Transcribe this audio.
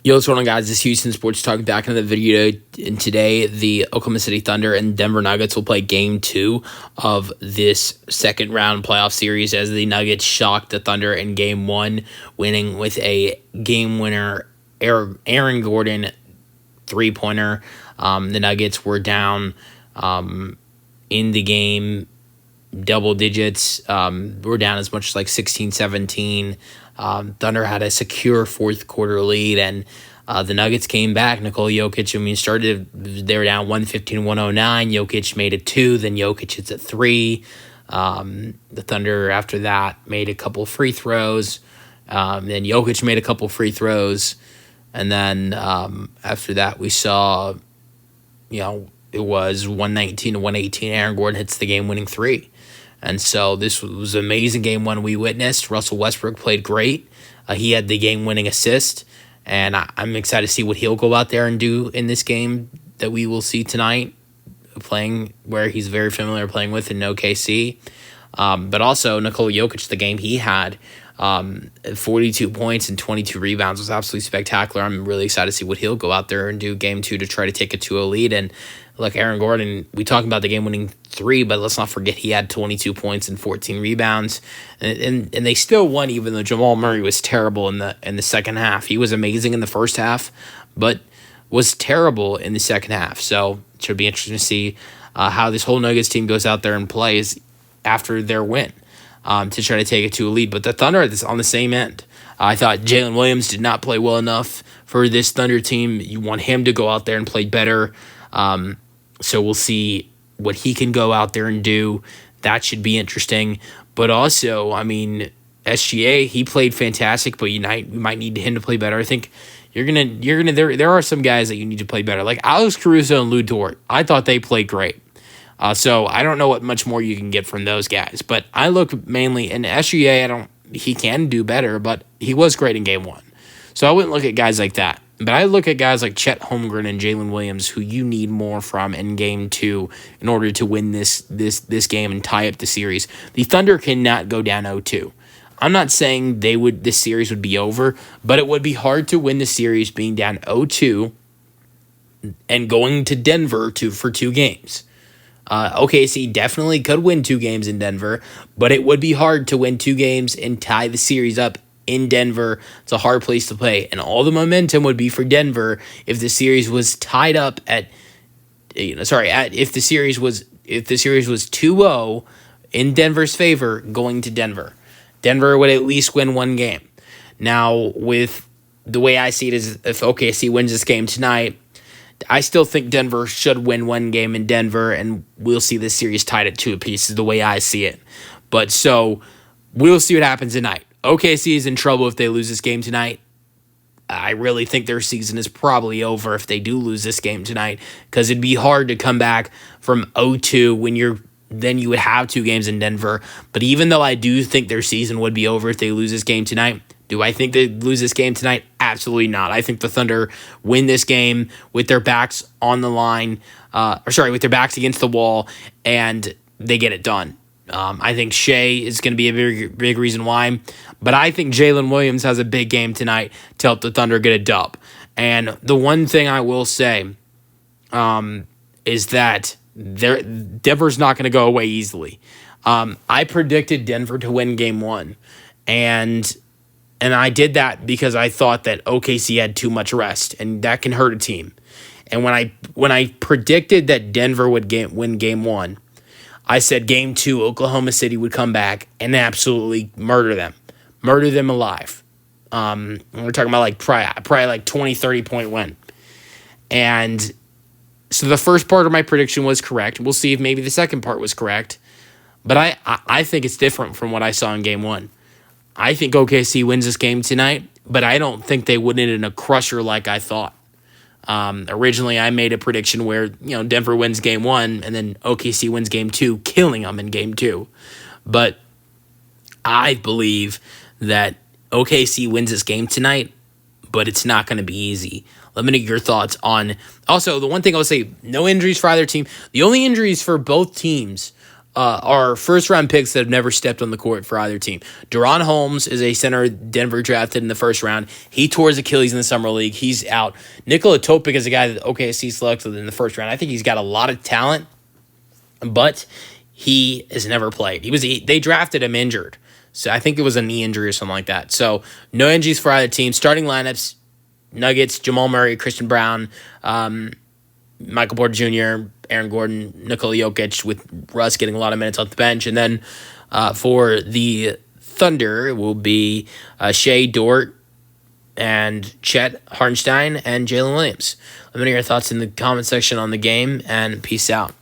Yo, what's going on, guys? This is Houston Sports Talk back in the video. And today, the Oklahoma City Thunder and Denver Nuggets will play Game 2 of this second round playoff series as the Nuggets shocked the Thunder in Game 1, winning with a game winner, Aaron Gordon three-pointer. The Nuggets were down in the game double digits. Were down as much as like 16-17. Thunder had a secure fourth quarter lead, and the Nuggets came back. Nikola Jokic, started, they were down 115-109. Jokic made it 2, then Jokic hits it 3. The Thunder, after that, made a couple free throws. Then Jokic made a couple free throws. And then after that, we saw, it was 119-118. Aaron Gordon hits the game-winning 3. And so this was an amazing game one we witnessed. Russell Westbrook played great. He had the game-winning assist. And I'm excited to see what he'll go out there and do in this game that we will see tonight, playing where he's very familiar playing with in OKC. But also Nikola Jokic, the game he had, 42 points and 22 rebounds was absolutely spectacular. I'm really excited to see what he'll go out there and do game 2 to try to take a 2-0 lead. And look, Aaron Gordon, we talked about the game-winning 3, but let's not forget he had 22 points and 14 rebounds. And they still won, even though Jamal Murray was terrible in the second half. He was amazing in the first half, but was terrible in the second half. So it should be interesting to see how this whole Nuggets team goes out there and plays after their win to try to take it to a lead. But the Thunder is on the same end. I thought Jalen Williams did not play well enough for this Thunder team. You want him to go out there and play better. So we'll see what he can go out there and do. That should be interesting. But also, SGA, he played fantastic, but you might need him to play better. I think there are some guys that you need to play better, like Alex Caruso and Lou Dort. I thought they played great. So I don't know what much more you can get from those guys. But I look mainly in SGA. He can do better, but he was great in game 1. So I wouldn't look at guys like that. But I look at guys like Chet Holmgren and Jalen Williams, who you need more from in game 2 in order to win this game and tie up the series. The Thunder cannot go down 0-2. I'm not saying this series would be over, but it would be hard to win the series being down 0-2 and going to Denver for 2 games. OKC definitely could win 2 games in Denver, but it would be hard to win 2 games and tie the series up in Denver. It's a hard place to play, and all the momentum would be for Denver if the series was tied up if the series was 2-0 in Denver's favor going to Denver. Denver would at least win 1 game. Now, with the way I see it is, if OKC wins this game tonight, I still think Denver should win 1 game in Denver, and we'll see this series tied at 2 apiece is the way I see it. But so we'll see what happens tonight. OKC is in trouble if they lose this game tonight. I really think their season is probably over if they do lose this game tonight, because it'd be hard to come back from 0-2 when then you would have 2 games in Denver. But even though I do think their season would be over if they lose this game tonight, do I think they lose this game tonight? Absolutely not. I think the Thunder win this game with their backs on the line, with their backs against the wall, and they get it done. I think Shea is going to be a big reason why, but I think Jalen Williams has a big game tonight to help the Thunder get a dub. And the one thing I will say is that Denver's not going to go away easily. I predicted Denver to win game 1, and I did that because I thought that OKC had too much rest, and that can hurt a team. And when I predicted that Denver would win game 1, I said game 2, Oklahoma City would come back and absolutely murder them alive. We're talking about probably like 20, 30-point win. And so the first part of my prediction was correct. We'll see if maybe the second part was correct. But I think it's different from what I saw in game 1. I think OKC wins this game tonight, but I don't think they win it in a crusher like I thought. Originally, I made a prediction where Denver wins game 1 and then OKC wins game 2, killing them in game 2. But I believe that OKC wins this game tonight, but it's not going to be easy. Let me know your thoughts on. Also, the one thing I'll say: no injuries for either team. The only injuries for both teams are first-round picks that have never stepped on the court for either team. Deron Holmes is a center Denver drafted in the first round. He tore his Achilles in the summer league. He's out. Nikola Topic is a guy that OKC selected in the first round. I think he's got a lot of talent, but he has never played. They drafted him injured. So I think it was a knee injury or something like that. So no injuries for either team. Starting lineups, Nuggets, Jamal Murray, Christian Brown, Michael Porter Jr., Aaron Gordon, Nikola Jokic, with Russ getting a lot of minutes off the bench. And then for the Thunder, it will be Shea Dort and Chet Hartenstein and Jalen Williams. Let me know your thoughts in the comment section on the game, and peace out.